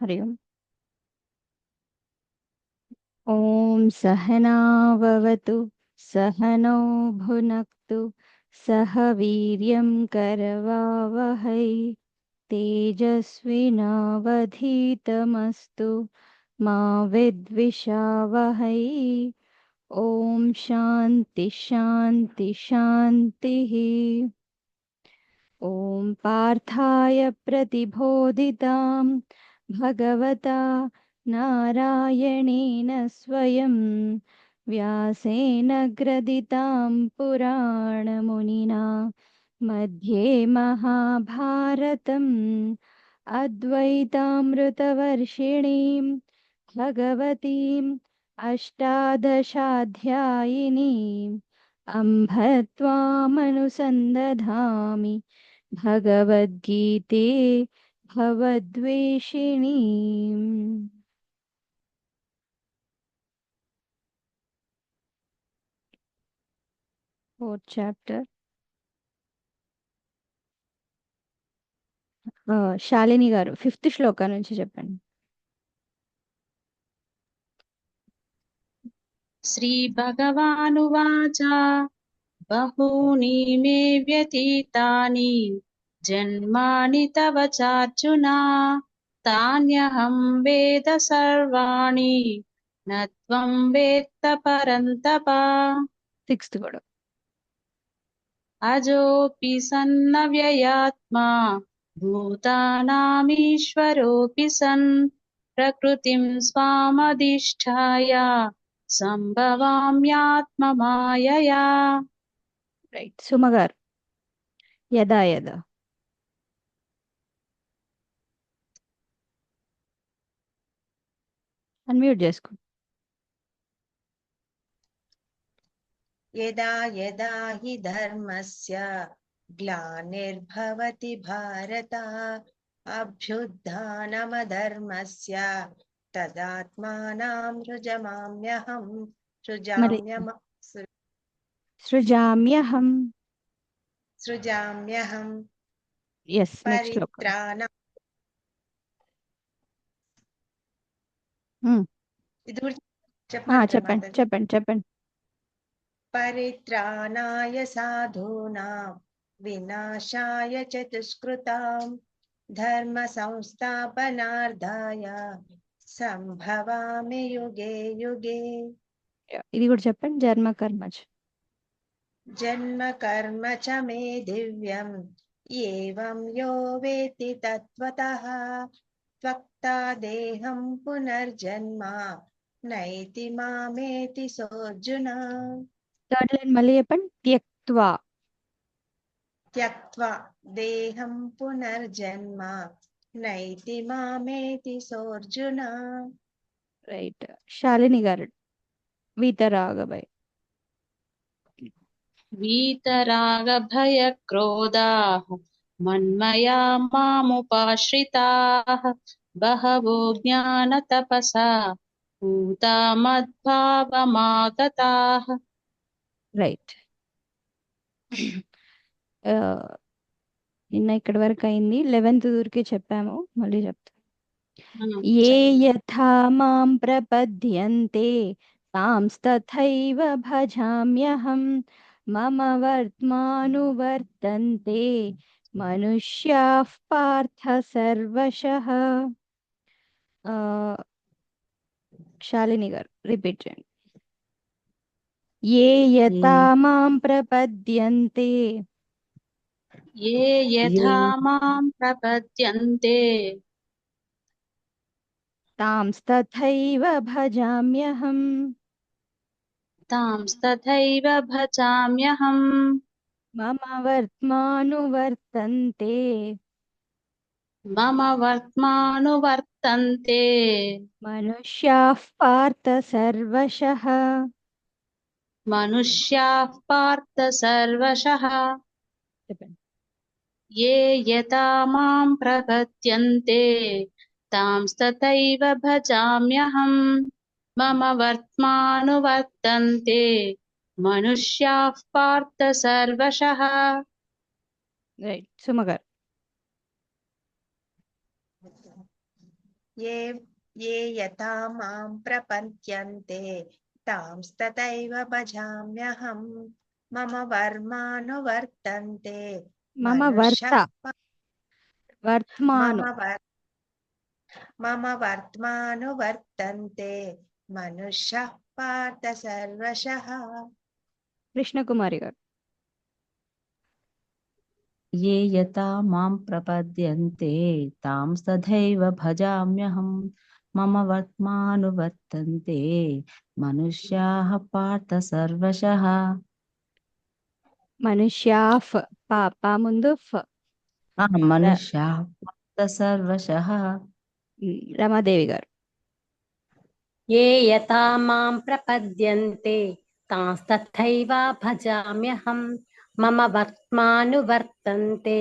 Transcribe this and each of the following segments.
हरि ओम्। ॐ सहनाववतु सहनौ भुनक्तु सह वीर्यं करवावहै तेजस्विनावधीतमस्तु मा विद्विषावहै। ॐ शान्ति शान्ति शान्तिः। ॐ पार्थाय प्रतिबोधितां भगवता नारायणेन स्वयं व्यासेन ग्रथितां पुराणमुनिना मध्ये महाभारतम् अद्वैतामृतवर्षिणीं भगवतीम् अष्टादशाध्यायिनीम् अम्भ त्वामनुसन्दधामि भगवद्गीते भवद्वेषिणी। Fourth chapter. Shalini garu fifth శ్లోక నుంచి చెప్పండి. श्रीभगवानुवाच बहूनि मे व्यतीतानि जन्मानि तव चार्जुन तान्यहं वेद सर्वाणि न त्वं वेत्त परन्तप సిక్స్త్ కూడా. अजोऽपि सन्नव्ययात्मा भूतानामीश्वरोऽपि सन् प्रकृतिं स्वामधिष्ठाय सम्भवाम्यात्ममायया। రైట్. సుమ గారు యదా యదా. అన్మ్యూట్ చేసుకో. यदा यदा हि धर्मस्य ग्लानिर्भवति भारत अभ्युत्थानमधर्मस्य तदात्मानं మరి సృజామ్యహం. सृजाम्यहं ఎస్, నెక్స్ట్ శ్లోక. परित्राणा ఇది కూడా చెప్పాలి కదా చెప్పండి మాతాజీ. చెప్పండి చెప్పండి. परित्राणाय साधूनां विनाशाय च दुष्कृतां धर्म संस्थापनार्थाय संभवामि युगे युगे। ఇది కూడా చెప్పండి. జన్మ కర్మచ. जन्म कर्म च मे दिव्यम् एवं यो वेत्ति तत्त्वतः त्वक्ता देहं पुनर्जन्म नैति मामेति सोऽर्जुन। థర్డ్ లైన్ మళ్ళీ చెప్పండి. త్యక్త్వా. त्यक्त्वा देहं पुनर्जन्म नैति मामेति सोऽर्जुन। రైట్. శాలిని గారు వీతరాగభై. वीतरागभयक्रोधाः मन्मया मामुपाश्रिताः बहवो ज्ञानतपसा पूता मद्भावमागताः। రైట్. నిన్న ఇక్కడి వరకు అయింది. 11th దూరికి చెప్పాము, మళ్ళీ చెప్తా. ఏ యథా మాం ప్రపద్యంతే తాంస్తథైవ భజామ్యహం మమ వర్త్మానువర్తంతే మనుష్యాః పార్థ సర్వశః. శాలిని గారు రిపీట్ చేయండి. ఏ యథా మాం ప్రపద్యంతే ये यथा मां प्रपद्यन्ते తాంస్తథైవ భజామ్యహం तांस्तथैव भजाम्यहम् మమ వర్త్మానువర్తంతే मम वर्त्मानुवर्तन्ते మనుష్యాః పార్థ సర్వశః. मनुष्याः पार्थ सर्वशः చెప్పండి. ये यथा मां प्रपद्यन्ते तांस्तथैव भजाम्यहम् मम वर्त्मानुवर्तन्ते मनुष्याः पार्थ सर्वशः। రైట్. సుమగారు. ये ये यथा मां प्रपद्यन्ते तांस्तथैव भजाम्यहम् मम वर्मानुवर्तन्ते मम वर्त मनुष्यः मम वर्त्मानु वर् मम वर्त्मानुवर्तन्ते मनुष्यः पार्थ सर्वशः కృష్ణకుమారి గారు. ये यथा मां प्रपद्यन्ते तांस्तथैव भजाम्यहम् मम वर्त्मानुवर्तन्ते मनुष्याः पार्थ सर्वशः మనుష్యాఫ్ పా ముందు ఫ్. मनुष्याः पार्थ सर्वशः రమాదేవి గారు. ये यथा मां प्रपद्यन्ते तांस्तथैव भजाम्यहम् मम वर्त्मानुवर्तन्ते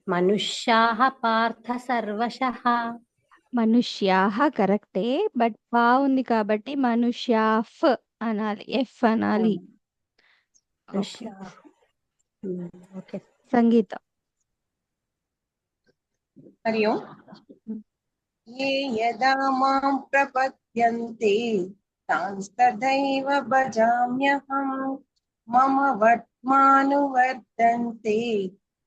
मनुष्याः पार्थ सर्वशः మనుష్యాహ కరెక్టే, బట్ పా ఉంది కాబట్టి మనుష్యాఫ్ అనాలి, ఎఫ్ అనాలి. ఓకే, मनुष्याः ओके సంగీత. हरि ओम् ये यदा मां प्रपद्यन्ते तांस्तथैव भजाम्यहम् मम वर्त्मानुवर्तन्ते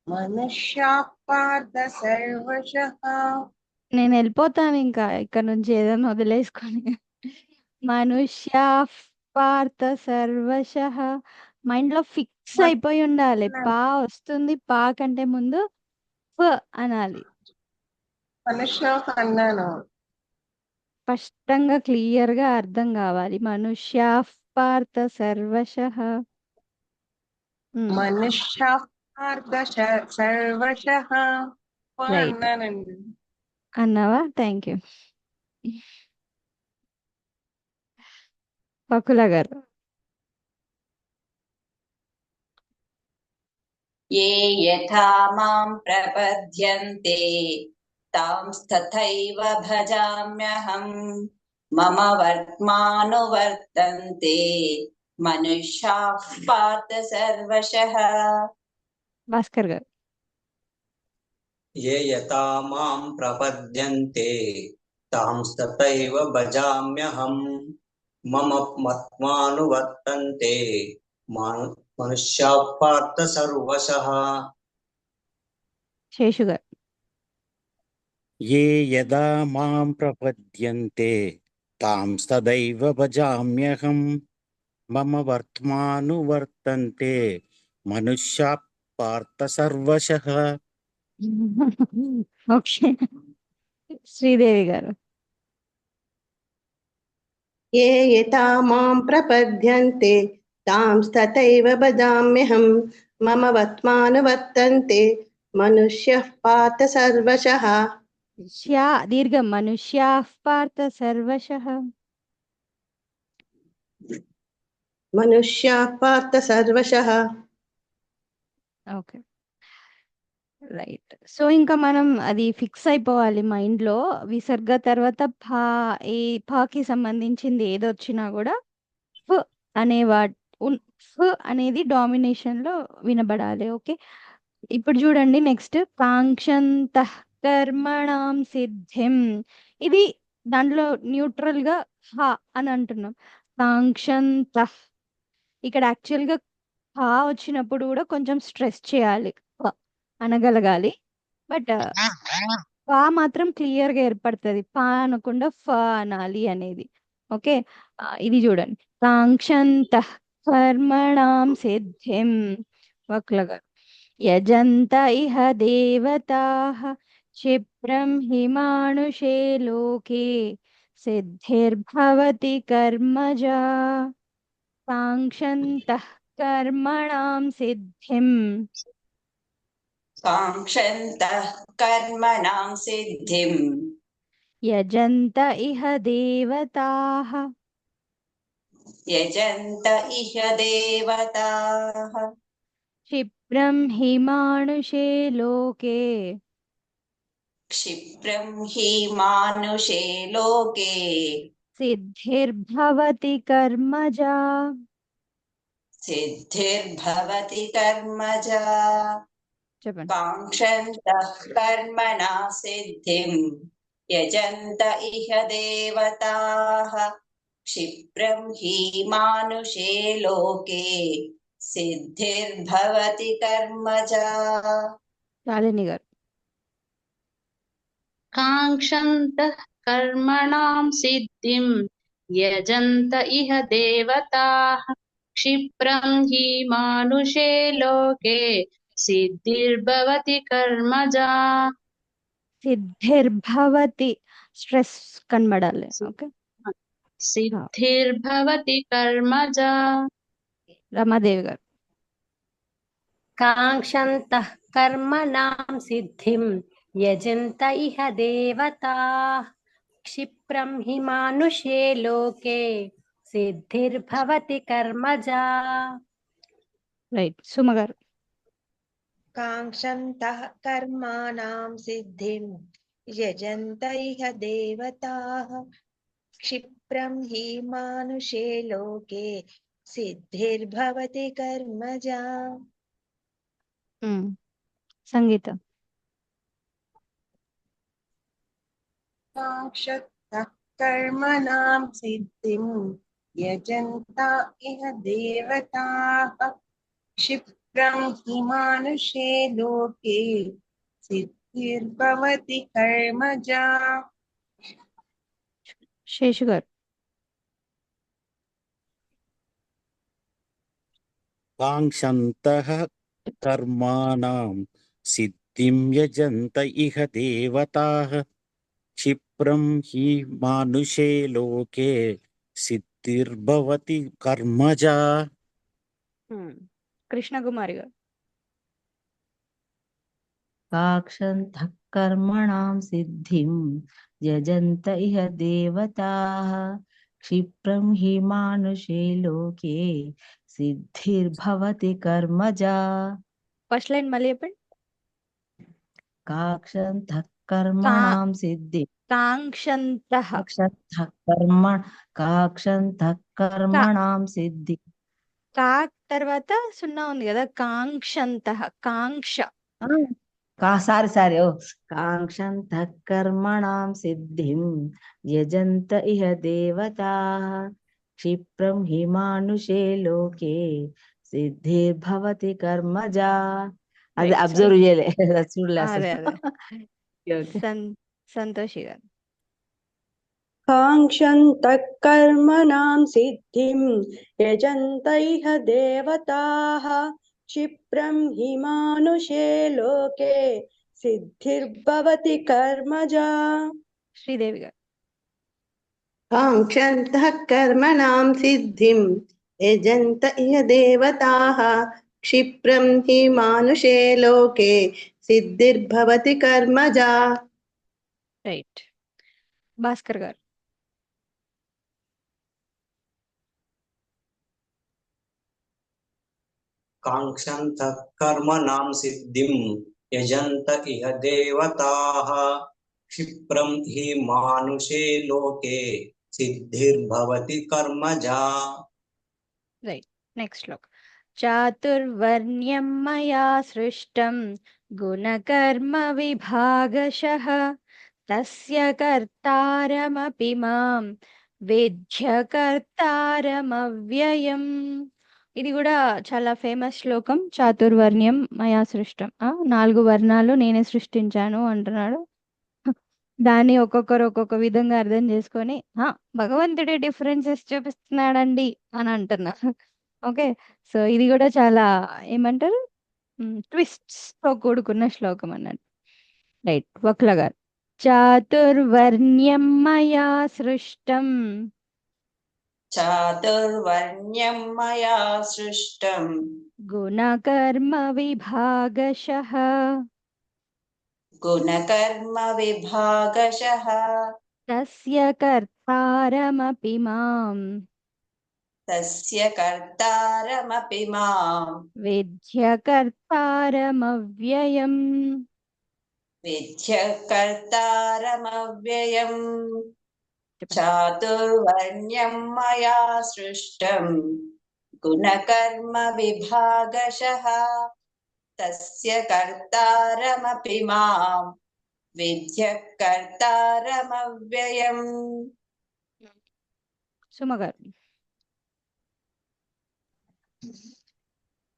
मनुष्याः पार्थ सर्वशः నేను వెళ్ళిపోతాను ఇంకా ఇక్కడ నుంచి, ఏదైనా వదిలేసుకొని. మనుష్యా పార్థ సర్వశ మైండ్ లో ఫిక్స్ అయిపోయి ఉండాలి. పా వస్తుంది, పా కంటే ముందు ఫ అనాలి. मनुष्याः अन्नानो స్పష్టంగా క్లియర్ గా అర్థం కావాలి. మనుష్యా పార్థ సర్వశ. मनुष्याः पार्थ सर्वशः రైట్ అన్నానండి. అన్నావా? Thank you. బకుల గారు. ये यथा मां प्रपद्यन्ते तांस्तथैव भजाम्यहम् मम वर्त्मानुवर्तन्ते मनुष्याः पार्थ सर्वशः భాస్కర్ గారు. ये यथा मां प्रपद्यन्ते तांस्तथैव भजाम्यहम् मम मत्मानुवर्तन्ते मनुष्याः पार्थ सर्वशः శేషు గారు. ये यदा मां प्रपद्यन्ते तांस्तदैव भजाम्यहम् मम वर्त्मानुवर्तन्ते मनुष्याः पार्थ सर्वशः ఓకే, శ్రీదేవి గారు. ये यथा मां प्रपद्यन्ते तांस्तथैव भजाम्यहम् मम वर्त्मानुवर्तन्ते मनुष्यः पार्थ सर्वशः శ్యా దీర్ఘం. మనుష్యా పార్థ సర్వశ. मनुष्याः पार्थ सर्वशः ఓకే, రైట్. సో ఇంకా మనం అది ఫిక్స్ అయిపోవాలి మైండ్ లో. విసర్గ తర్వాత ఫా, ఏ ఫాకి సంబంధించింది ఏదొచ్చినా కూడా ఫ్ అనే ఫ్ అనేది డామినేషన్ లో వినబడాలి. ఓకే, ఇప్పుడు చూడండి నెక్స్ట్. కాంక్షంత కర్మణాం సిద్ధిం. ఇది దాంట్లో న్యూట్రల్ గా హ అని అంటున్నాం. కాంక్షంత. ఇక్కడ యాక్చువల్ గా హ వచ్చినప్పుడు కూడా కొంచెం స్ట్రెస్ చేయాలి, ఫ అనగలగాలి. బట్ ఫా మాత్రం క్లియర్ గా ఏర్పడుతుంది, ఫా అనకుండా ఫ అనాలి అనేది. ఓకే, ఇది చూడండి. కాంక్షంత కర్మణాం సిద్ధిం. వక్ల గారు. యజంత ఇహ దేవతాః క్షిప్రం హిమానుషే లోకే సిద్ధిర్భవతి కర్మజా. కాంక్షంతః కర్మణాం సిద్ధిం. काङ्क्षन्तः कर्मणां सिद्धिं యజంత ఇహ దేవతాః यजन्त इह देवताः క్షిప్రం హిమానుషే లోకే क्षिप्रं हि मानुषे लोके సిద్ధిర్భవతి కర్మజా. सिद्धिर्भवति कर्मजा చెప్పండి. काङ्क्षन्तः कर्मणा सिद्धिं यजन्त इह देवताः क्षिप्रं हि मानुषे लोके सिद्धिर्भवति कर्मजा। शालिनी गाరు काङ्क्षन्तः कर्मणां सिद्धिं यजन्त इह देवताः क्षिप्रं हि मानुषे लोके सिद्धिर्भवति कर्मजा। సిద్ధిర్భవతి స్ట్రెస్ కనబడాలి. ఓకే, सिद्धिर्भवति कर्मजा। రమాదేవి గారు काङ्क्षन्तः कर्मणां सिद्धिं यजन्त इह देवताः क्षिप्रं हि मानुषे लोके सिद्धिर्भवति कर्मजा। రైట్. సుమ గారు काङ्क्षन्तः कर्माणां सिद्धिं यजन्त इह देवताः क्षिप्रं हि मानुषे लोके सिद्धिर्भवति कर्मजा। సంగీత काङ्क्षन्तः कर्मणां सिद्धिं यजन्त इह देवताः क्षिप्रं हि मानुषे लोके सिद्धिर्भवति कर्मजा। శేషు గారు काङ्क्षन्तः कर्माणां सिद्धिं यजन्त इह देवताः क्षिप्रं हि मानुषे लोके सिद्धिर्भवति कर्मजा। కృష్ణకుమారి గారు काङ्क्षन्तः कर्मणां सिद्धिं यजन्त इह देवताः क्षिप्रं हि मानुषे लोके सिद्धिर्भवति कर्मजा। ఫస్ట్ లైన్ మళ్ళీ చెప్పండి. काङ्क्षन्तः कर्मणां सिद्धिं కాంక్షంతః काङ्क्षन्तः कर्मणां सिद्धि కాక్ తర్వాత సున్నా ఉంది కదా, కాంక్షంతః కాంక్ష. सारी ओ काङ्क्षन्तः कर्मणां सिद्धिं यजन्त इह देवताः क्षिप्रं हि मानुषे लोके सिद्धिर्भवति कर्मजा. అది అబ్జర్వ్ చేయలే చూడలే అసలు. సంతోషి గారు काङ्क्षन्तः कर्मणां सिद्धिं यजन्त इह देवताः क्षिप्रं हि मानुषे लोके सिद्धिर्भवति कर्मजा। శ్రీదేవి గారు काङ्क्षन्तः कर्मणां सिद्धिं यजन्त इह देवताः क्षिप्रं हि मानुषे लोके सिद्धिर्भवति कर्मजा। రైట్. భాస్కర్ గారు काङ्क्षन्तः कर्मणां सिद्धिं यजन्त इह देवताः क्षिप्रं हि मानुषे लोके सिद्धिर्भवति कर्मजा। రైట్. నెక్స్ట్ శ్లోక్. చాతుర్వర్ణ్యం మయా సృష్టం గుణకర్మ విభాగశః తస్య కర్తారమపి మాం వేద్య కర్తారమవ్యయం. ఇది కూడా చాలా ఫేమస్ శ్లోకం. చాతుర్వర్ణ్యం మయా సృష్టం, 4 వర్ణాలు నేనే సృష్టించాను అంటున్నాడు. దాన్ని ఒక్కొక్కరు ఒక్కొక్క విధంగా అర్థం చేసుకొని భగవంతుడే డిఫరెన్సెస్ చూపిస్తున్నాడండి అని అంటున్నారు. ఓకే, సో ఇది కూడా చాలా ఏమంటారు ట్విస్ట్స్ తో కూడుకున్న శ్లోకం అన్నట్టు. రైట్. వక్ల గారు చాతుర్వర్ణ్యం మయా సృష్టం चातुर्वर्ण्यं मया सृष्टं గుణకర్మ విభాగశః गुणकर्म विभागशः తస్య కర్తారమపి మాం तस्य कर्तारमपि मां వేద్య కర్తారమవ్యయం. विद्य कर्तारमव्ययम्। चातुर्वर्ण्यं मया सृष्टं गुणकर्म विभागशः तस्य कर्तारमपि मां विद्यः कर्तारमव्ययम्। సుమగారు.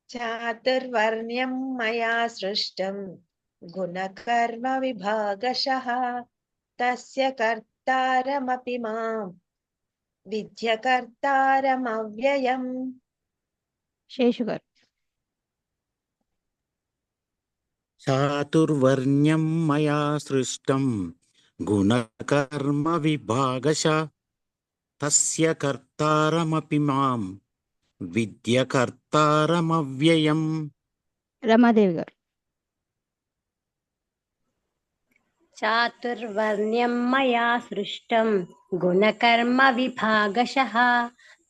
चातुर्वर्ण्यं मया सृष्टं गुणकर्म विभागशः तस्य कर्तारमपि मां विद्य कर्तारमव्ययम्। శేషు గారు. చాతుర్వర్ణ్యం మయా సృష్టం గుణకర్మ విభాగశ తస్య కర్తారమపి మాం విద్య కర్తారమవ్యయం. రమాదేవి గారు. చాతుర్వర్ణ్యం మయా సృష్టం గుణకర్మ విభాగశః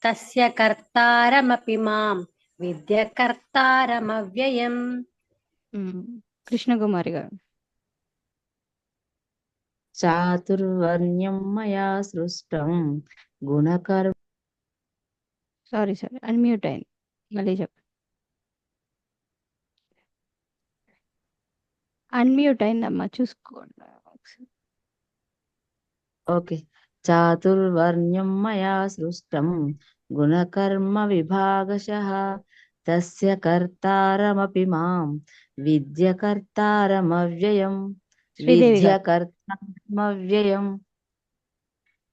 తస్య కర్తారమపి మాం విద్య కర్తారమవ్యయం. కృష్ణకుమారి గారు. చాతుర్వర్ణ్యం మయా సృష్టం గుణకర్మ. సారీ అన్మ్యూట్ అయింది, మళ్ళీ చెప్పండి. అన్మ్యూట్ అయిందమ్మా, చూసుకోండి ఒకసారి. ఓకే. చాతుర్వర్ణ్యం మయా సృష్టం గుణకర్మ విభాగశః తస్య కర్తారమపి మాం విద్య కర్తారమవ్యయం. శ్రీదేవి విద్య గారు. కర్తారమవ్యయం.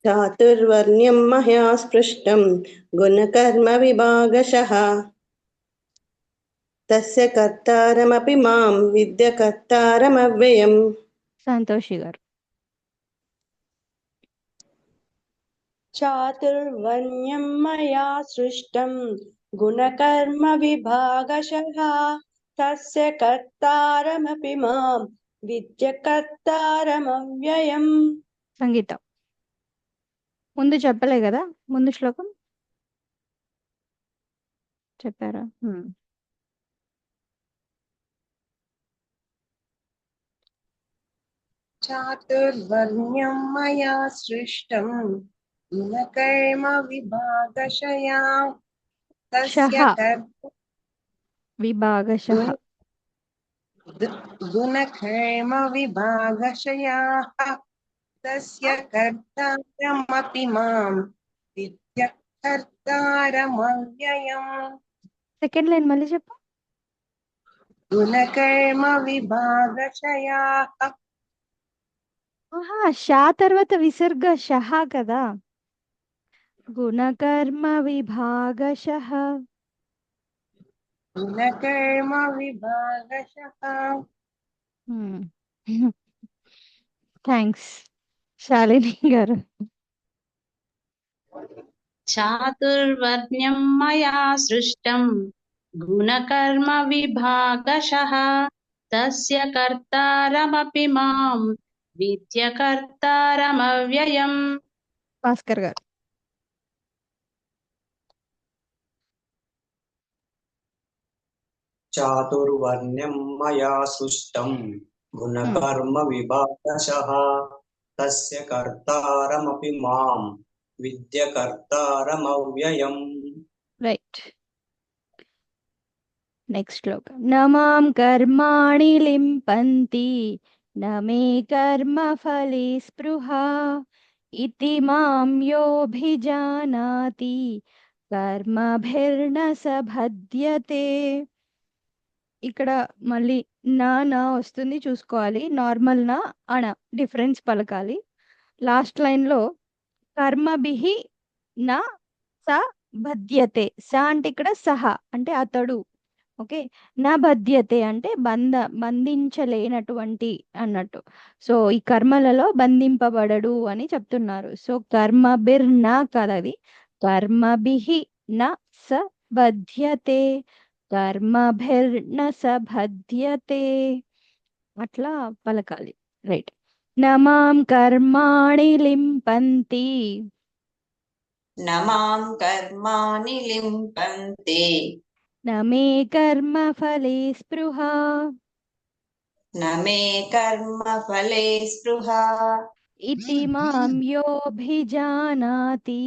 చాతుర్వర్ణ్యం మయా స్పృష్టం గుణకర్మ విభాగశః తస్య కర్తారమపి మాం విద్య కర్తారమవ్యయం. సంతోషి గారు. చాతుర్వర్ణ్యం మయా సృష్టం గుణకర్మ విభాగశః తస్య కర్తారమపి మాం విద్య కర్తారమవ్యయం. సంగీత. ముందు చెప్పలే కదా, ముందు శ్లోకం చెప్పారా? చాతుర్వర్ణ్యం మయా సృష్టం గుణకర్మ విభాగశయా తస్య విభాగశః. గుణకర్మ విభాగశయా తస్య కర్తారమపి మాం విద్య కర్తారమవ్యయం. సెకండ్ లైన్ మళ్ళీ చెప్పు. గుణకర్మ విభాగశయా. షా తర్వాత విసర్గ షహ కదా. గుణకర్మ విభాగశః. గుణకర్మ విభాగశః. థ్యాంక్స్ శాలిని గారు. చాతుర్వర్ణ్యం మయా సృష్టం గుణకర్మ విభాగశః తస్య కర్తారమపి మాం విద్య కర్తారమవ్యయం. భాస్కర్ గారు. చాతుర్వర్ణ్యం మయా సృష్టం గుణకర్మ విభాగశః తస్య కర్తారమపి మాం విద్య కర్తారమవ్యయం. రైట్. నెక్స్ట్ శ్లోకం. నమాం కర్మాణి లింపంతి న మే కర్మ ఫలే స్పృహా ఇతి మాం యోభిజానాతి కర్మభిర్న సబధ్యతే. ఇక్కడ మళ్ళీ నా వస్తుంది, చూసుకోవాలి. నార్మల్ నా అణ డిఫరెన్స్ పలకాలి. లాస్ట్ లైన్లో కర్మభిః నా స బధ్యతే. స అంటే ఇక్కడ సహ అంటే అతడు. ఓకే. నా బధ్యతే అంటే బంధించలేనటువంటి అన్నట్టు. సో ఈ కర్మలలో బంధింపబడడు అని చెప్తున్నారు. సో కర్మభిర్ నా కదది, కర్మభిః నా స బధ్యతే, కర్మభిర్న స బధ్యతే, అట్లా పలకాలి. రైట్. నమాం కర్మాణి లింపంతి. నమాం కర్మాణి లింపంతే న మే కర్మ ఫలే స్పృహా న మే కర్మ ఫలే స్పృహా ఇతి మాం యోభిజానాతి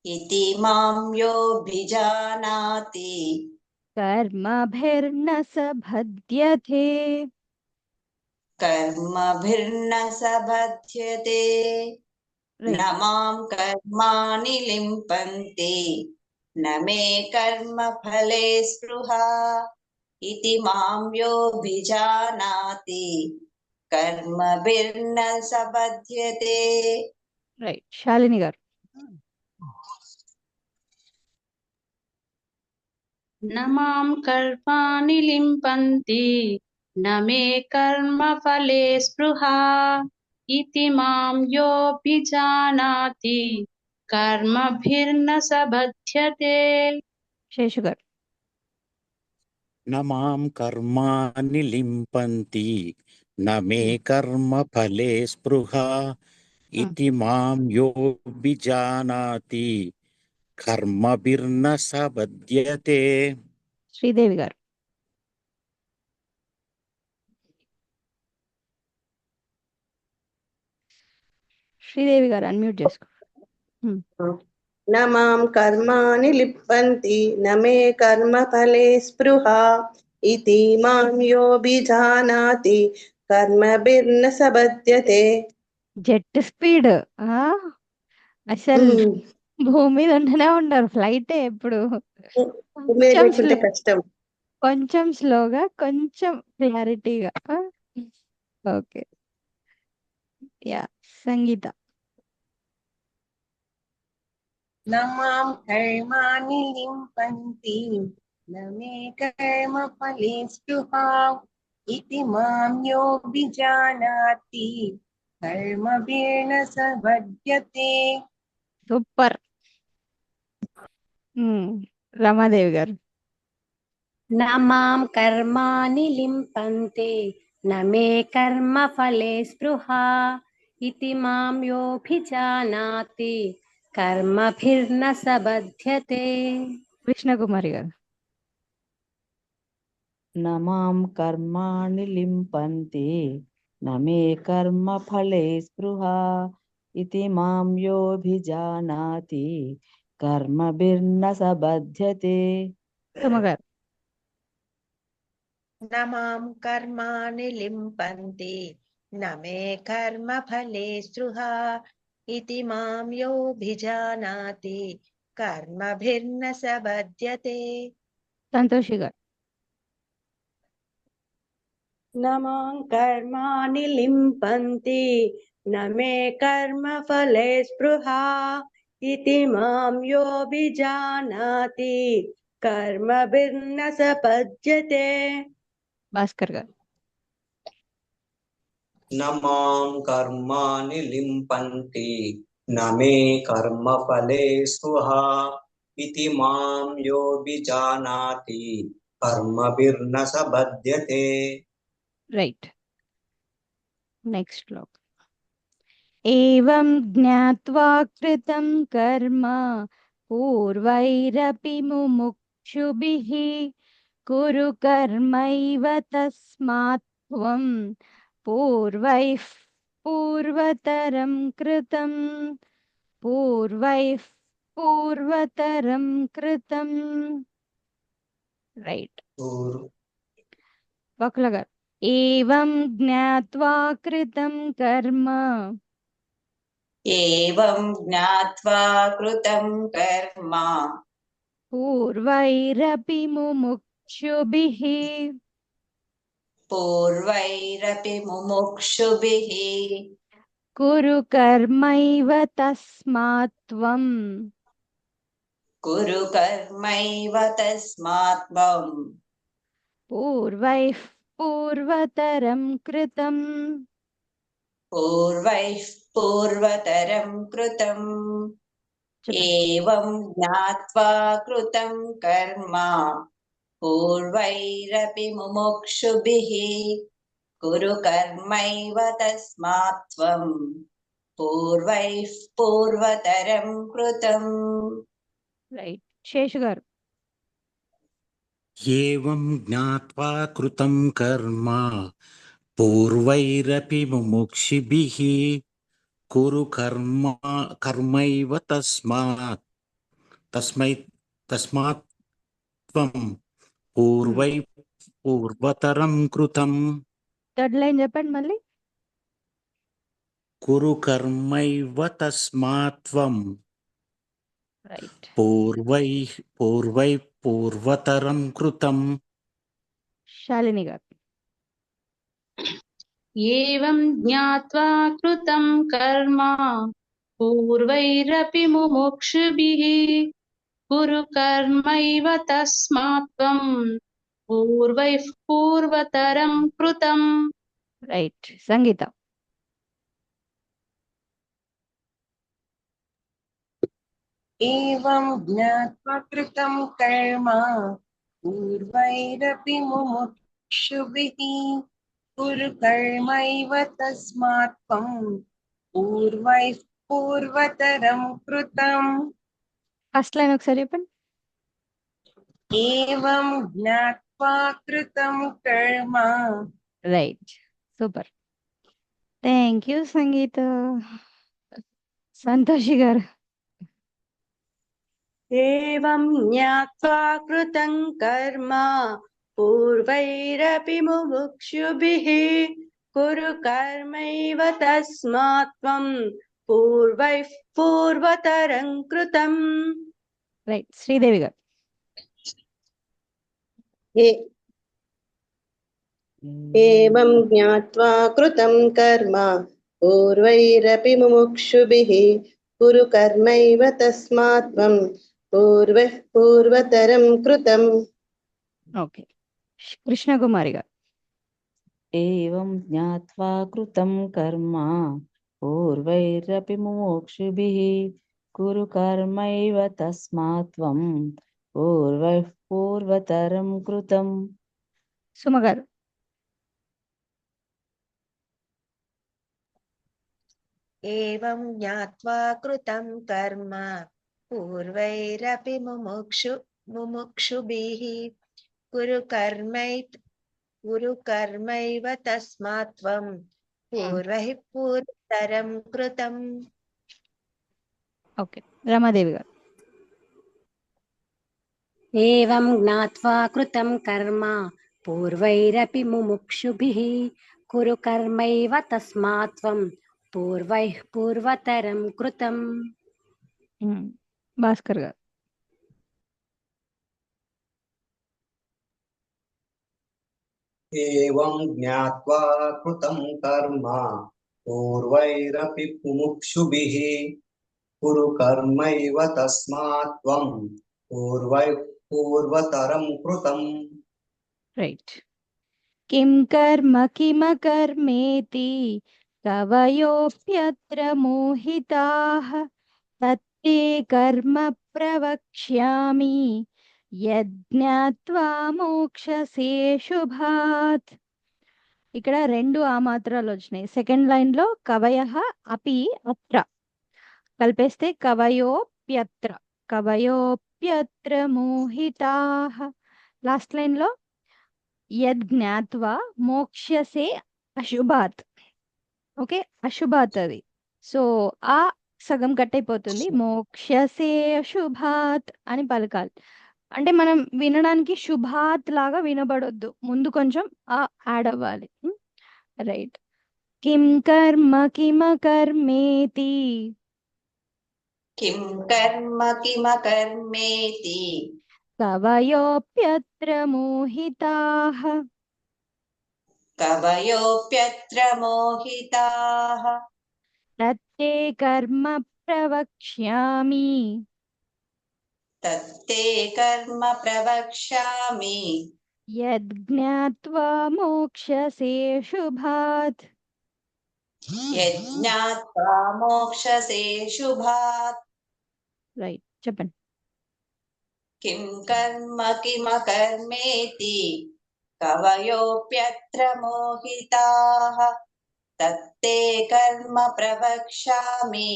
ఇతి మాం యోభిజానాతి కర్మభిర్న స బధ్యతే. कर्मभिर्न सबध्यते न రైట్ मां कर्माणि लिम्पन्ति न मे कर्मफले स्पृहा इति मां योऽभिजानाति कर्मभिर्न सबध्यते రైట్ శాలిని గారు न मां कर्माणि लिम्पन्ति न मे कर्मफले स्पृहा इति मां योऽभिजानाति कर्मभिर्न सबध्यते శేషు గారు न मां कर्माणि लिम्पन्ति न मे कर्मफले स्पृहा इति मां योऽभिजानाति कर्मभिर्न स बध्यते శ్రీదేవి గారు శ్రీదేవి గారు అన్మ్యూట్ చేసుకో न मां कर्माणि लिप्पन्ति न मे कर्मफले स्पृहा इति मां योऽभिजानाति कर्मभिर्न सबध्यते జెట్ స్పీడ్ అసలు భూమి మీద ఉంటూనే ఉండరు ఫ్లైట్ ఎప్పుడు కొంచెం లేకుంటే కష్టం కొంచెం స్లోగా కొంచెం క్లారిటీగా ఓకే యా సంగీత न मां कर्माणि लिम्पन्ति न मे कर्मफले स्पृहा इति मां योऽभिजानाति कर्मभिर्न सबध्यते సూపర్ రమాదేవి గారు न मां कर्माणि लिम्पन्ते न मे कर्मफले स्पृहा इति मां योऽभिजानाति कर्मभिर्न सबध्यते కృష్ణకుమారి గారు न मां कर्माणि लिम्पन्ति न मे कर्मफले स्पृहा इति मां योऽभिजानाति कर्मभिर्न सबध्यते సుమ గారు न मां कर्माणि लिम्पन्ति न मे कर्मफले स्पृहा इति मां योऽभिजानाति कर्मभिर्न सबध्यते సంతోషి గారు न मां कर्माणि लिम्पन्ति न मे कर्मफले स्पृहा इति मां योऽभिजानाति कर्मभिर्न सबध्यते భాస్కర్ గారు न मां कर्माणि लिम्पन्ति न मे कर्मफले स्पृहा इति मां योऽभिजानाति कर्मभिर्न स बध्यते రైట్ నెక్స్ట్ శ్లోక్ ఏవం జ్ఞాత్వా కృతం కర్మ పూర్వైరపి ముముక్షుభిః కురు కర్మైవ తస్మాత్ త్వం పూర్వైః పూర్వతరం కృతం రైట్ వకుల గారు ఏవం జ్ఞాత్వా కృతం కర్మ एवं ज्ञात्वा कृतं कर्म పూర్వైరపి ముముక్షుభిః पूर्वैरपि मुमुक्षुभिः కురు కర్మైవ తస్మాత్ త్వం कुरु कर्मैव तस्मात् त्वं పూర్వైః పూర్వతరం కృతం पूर्वैः पूर्वतरं कृतम् एवं ज्ञात्वा कृतं कर्म पूर्वैरपि मुमुक्षुभिः कुरु कर्मैव तस्मात् त्वं पूर्वैः पूर्वतरं कृतम् రైట్ శేషు గారు एवं ज्ञात्वा कृतं कर्म पूर्वैरपि मुमुक्षिभिः कुरु कर्मैव तस्मात् त्वं पूर्वतरं कृतं థర్డ్ లైన్ చెప్పండి మళ్ళీ. కురు కర్మైవ తస్మాత్వం రైట్. పూర్వై పూర్వతరం కృతం. శాలిని గారు. ఏవం జ్ఞాత్వా కృతం కర్మ పూర్వైరపి ముముక్షుభిః కురు కర్మైవ తస్మాత్వం పూర్వైః పూర్వతరం కృతం. రైట్. సంగీత. एवं ज्ञात्वा कृतं कर्म पूर्वैरपि मुमुक्षुभिः कुरु कर्मैव तस्मात् त्वं पूर्वैः पूर्वतरं कृतम्. ఫస్ట్ లైన్ ఒకసారి చెప్పండి. एवं ज्ञात्वा कृतं कर्म. రైట్. సూపర్. థ్యాంక్ యూ సంగీత. సంతోషి గారు. एवं ज्ञात्वा कृतं कर्म पूर्वैरपि मुमुक्षुभिः कुरु कर्मैव तस्मात् त्वं पूर्वैः पूर्वतरं कृतम्. రైట్. శ్రీదేవి గారు. एवं ज्ञात्वा कृतं कर्म पूर्वैरपि मुमुक्षुभिः कुरु कर्मैव तस्मात् त्वं पूर्वः पूर्वतरं कृतम्. ఓకే. కృష్ణకుమారి గారు. एवं ज्ञात्वा कृतं कर्म पूर्वैरपि मुमुक्षुभिः कुरु कर्मैव तस्मात् त्वं पूर्वैः पूर्वतरं कृतम्. సుమ గారు. एवं ज्ञात्वा कृतं कर्म पूर्वैरपि मुमुक्षुभिः कुरु कर्मैव तस्मात् त्वं पूर्वैः पूर्वतरं कृतम्. ఓకే. రమాదేవి గారు. एवं ज्ञात्वा कृतं कर्म पूर्वैरपि मुमुक्षुभिः कुरु कर्मैव तस्मात् त्वं पूर्वैः पूर्वतरं कृतम्. భాస్కర్ గారు. एवं ज्ञात्वा कृतं कर्म पूर्वैरपि मुमुक्षुभिः कुरु कर्मैव तस्मात् त्वं पूर्वैः पूर्वतरं कृतम्. రైట్. కిం కర్మ కిమకర్మేతి కవయోప్యత్ర మోహితాః తత్తే కర్మ ప్రవక్ష్యామి యజ్ఞాత్వా మోక్షసే శుభాత్. ఇక్కడ రెండు ఆ మాత్రాలు వచ్చినాయి. సెకండ్ లైన్ లో కవయః అపి అత్ర కలిపేస్తే కవయోప్యత్ర మోహితాః. లాస్ట్ లైన్ లో యజ్ఞాత్వా మోక్షసే అశుభాత్. ఓకే, అశుభాత్ అది. సో ఆ సగం కట్ అయిపోతుంది. మోక్షసే అశుభాత్ అని పలకాలి. అంటే మనం వినడానికి శుభాత్ లాగా వినబడొద్దు, ముందు కొంచెం ఆ యాడ్ అవ్వాలి. రైట్. కిం కర్మ కిమకర్మేతి किं कर्म किमकर्मेति కవయోప్యత్ర మోహితాః कवयोऽप्यत्र मोहिताः తత్తే కర్మ ప్రవక్ష్యామి तत्ते कर्म प्रवक्ष्यामि యజ్ఞాత్వా మోక్షసే శుభాత్. यज्ञात्वा मोक्षसे शुभात्. రైట్. చెప్పండి. किं कर्म किमकर्मेति कवयोऽप्यत्र मोहिताः तत्ते कर्म प्रवक्ष्यामि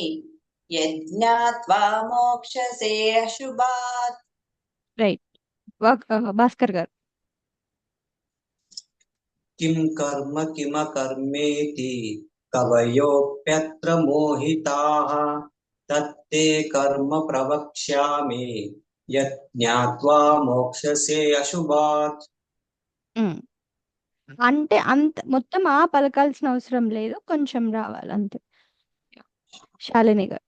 यज्ञात्वा मोक्षसे अशुभात्. రైట్. భాస్కర్ గారు. किं कर्म किमकर्मेति कवयोऽप्यत्र मोहिताः तत्ते कर्म प्रवक्ष्यामि यज्ञात्वा मोक्षसे अशुभात्. అంటే అంత మొత్తం పలకాల్సిన అవసరం లేదు, కొంచెం రావాలి అంతే. శాలిని గారు.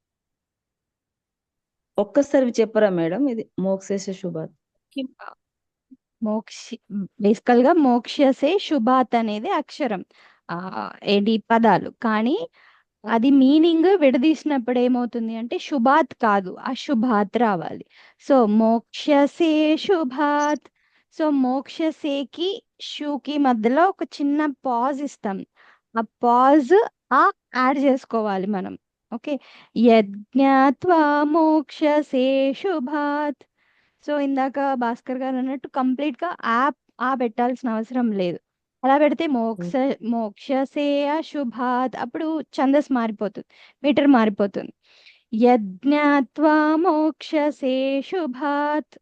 ఒక్కసారి చెప్పరా మేడం ఇది మోక్షేశ శుభాత్? బేసికల్ గా మోక్షసే శుభాత్ అనేది అక్షరం, ఏంటి పదాలు, కానీ అది మీనింగ్ విడదీసినప్పుడు ఏమవుతుంది అంటే శుభాత్ కాదు అశుభాత్ రావాలి. సో మోక్షసే శుభాత్. సో మోక్షసేకి షూకి మధ్యలో ఒక చిన్న పాజ్ ఇస్తాం, ఆ పాజ్ యాడ్ చేసుకోవాలి మనం. ఓకే, యజ్ఞాత్వా మోక్షసే శుభాత్. సో ఇందాక భాస్కర్ గారు అన్నట్టు కంప్లీట్ గా పెట్టాల్సిన అవసరం లేదు. అలా పెడితే మోక్షసే అశుభాత్, అప్పుడు ఛందస్ మారిపోతుంది, మీటర్ మారిపోతుంది. యజ్ఞాత్వా మోక్షసే శుభాత్.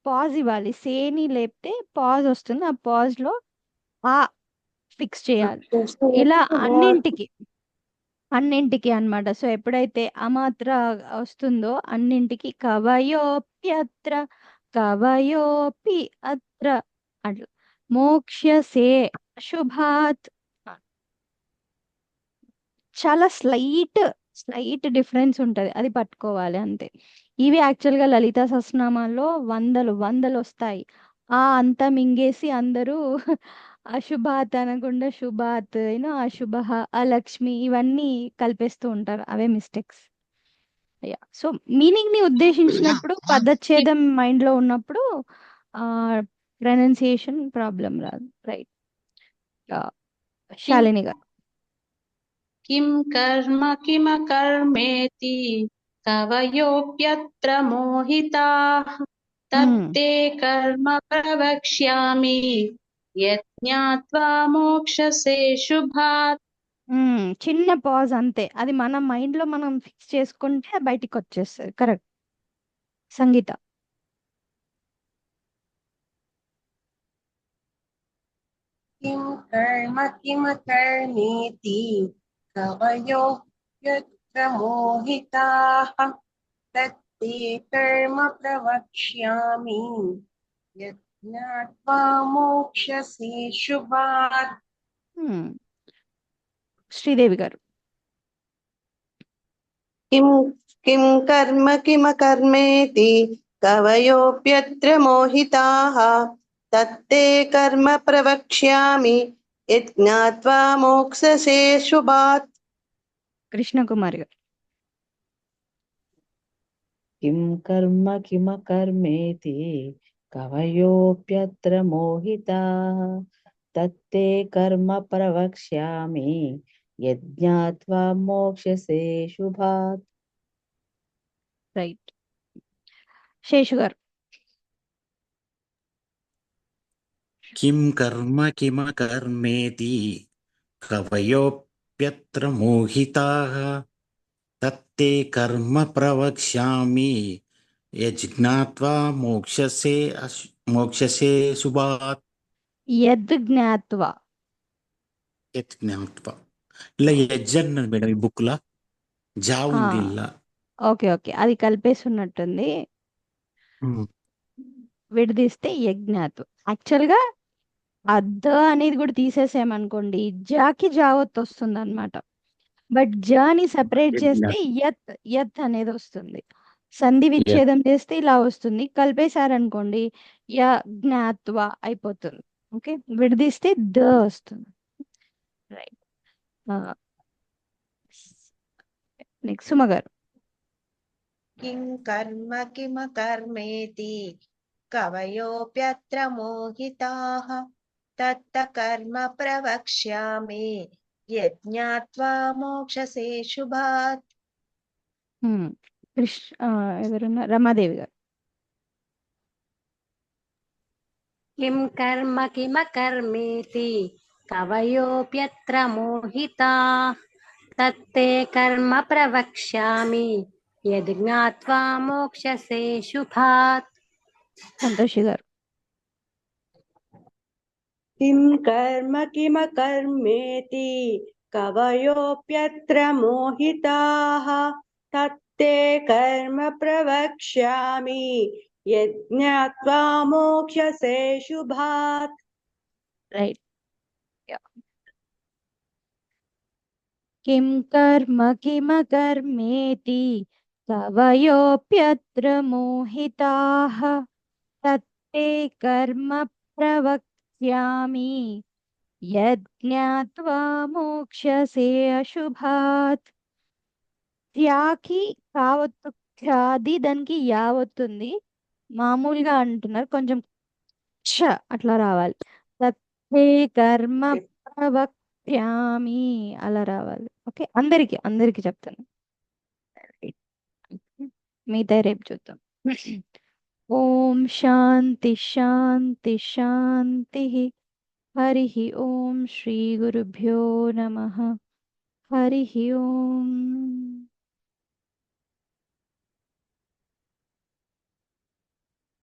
పాజ్ ఇవ్వాలి, సేని లేపితే పాజ్ వస్తుంది, ఆ పాజ్ లో ఫిక్స్ చేయాలి. ఇలా అన్నింటికి అన్నమాట. సో ఎప్పుడైతే అమాత్ర వస్తుందో అన్నింటికి కవయోప్యత్ర కవయోపి అత్ర అట్లా మోక్షసే శుభాత్. చాలా స్లైట్ డిఫరెన్స్ ఉంటది, అది పట్టుకోవాలి అంతే. ఇవి యాక్చువల్ గా లలితా సహస్రనామాల్లో వందలు వస్తాయి. అంతా మింగేసి అందరూ అశుభాత్ అనకుండా శుభాత్, అశుభ, అలక్ష్మి ఇవన్నీ కలిపేస్తూ ఉంటారు, అవే మిస్టేక్స్. సో మీనింగ్ ని ఉద్దేశించినప్పుడు పదచ్ఛేదం మైండ్ లో ఉన్నప్పుడు ప్రొనౌన్సియేషన్ ప్రాబ్లం రాదు. రైట్, శాలిని గారు. కిం కర్మ కిమకర్మేతి కవయోప్యత్ర మోహితాః తత్తే కర్మ ప్రవక్ష్యామి యజ్ఞాత్వా మోక్షసే శుభాత్. చిన్న పాజ్ అంతే, అది మన మైండ్ లో మనం ఫిక్స్ చేసుకుంటే బయటికి వచ్చేస్తుంది. కరెక్ట్. సంగీత. किं कर्म किमकर्मेति कवयोऽप्यत्र मोहिताः तत्ते कर्म प्रवक्ष्यामि यज्ञात्वा मोक्षसे शुभात्. శ్రీదేవి గారు. किं कर्म किमकर्मेति कवयोऽप्यत्र मोहिताः तत्ते कर्म प्रवक्ष्यामि यज्ञात्वा मोक्षसे शुभात्. కృష్ణకుమారి గారు. किं कर्म किमकर्मेति कवयोऽप्यत्र मोहिताः तत्ते कर्म प्रवक्ष्यामि यज्ञात्वा मोक्षसे शुभात्. రైట్. శేషు గారు. किं कर्म किमकर्मेति कवयोऽप्यत्र मोहिताः तत्ते कर्म प्रवक्ष्यामि यज्ञात्वा मोक्षसे शुभात्. యజ్ఞాత్వా. యజ్ఞాత్వా ఇలా యజ్ అన్నది మేడం ఈ బుక్ లా జా ఉంది ఇలా. ఓకే, అది కలిపేసి ఉన్నట్టుంది, విడదీస్తే యజ్ఞాత్. యాక్చువల్ గా అద్ద అనేది కూడా తీసేసామనుకోండి, జాకి జావత్ వస్తుంది అనమాట. బట్ జాని సెపరేట్ చేస్తే యత్ అనేది వస్తుంది, సంధి విచ్ఛేదం చేస్తే ఇలా వస్తుంది, కలిపేశారనుకోండి యజ్ఞాత్వ అయిపోతుంది. ఓకే, విడదీస్తే ద వస్తుంది. రైట్. నెక్స్ట్ సుమ గారు. किं कर्म किमकर्मेति कवयोऽप्यत्र मोहिताः तत्त कर्म प्रवक्ष्यामि यज्ञात्वा मोक्षसे शुभात्. ఎవరన్నా రమాదేవి గారు. किं कर्म किमकर्मेति कवयोऽप्यत्र मोहिताः तत्ते कर्म प्रवक्ष्यामि यज्ञात्वा मोक्षसे शुभात्. సంతోషి గారు. किं कर्म किमकर्मेति कवयोऽप्यत्र मोहिताः तत्ते कर्म प्रवक्ष्यामि यज्ञात्वा मोक्षसे शुभात्. రైట్. किं कर्म किमकर्मेति कवयोऽप्यत्र मोहिताः तत्ते कर्म प्रवक्ष्यामि यज्ञात्वा मोक्ष्यसे अशुभात्. త్యాకి కావత్తు ఖ్యాది దానికి యావత్తుంది మామూలుగా అంటున్నారు కొంచెం క్ష అట్లా రావాలి. తత్తే కర్మ ప్రవక్ష్యామి అలా రావాలి. ఓకే అందరికి అందరికి చెప్తాను. మిగతా రేపు చూద్దాం. ఓం శాంతి శాంతి శాంతి. హరి ఓం శ్రీ గురుభ్యో నమః. హరి ఓం.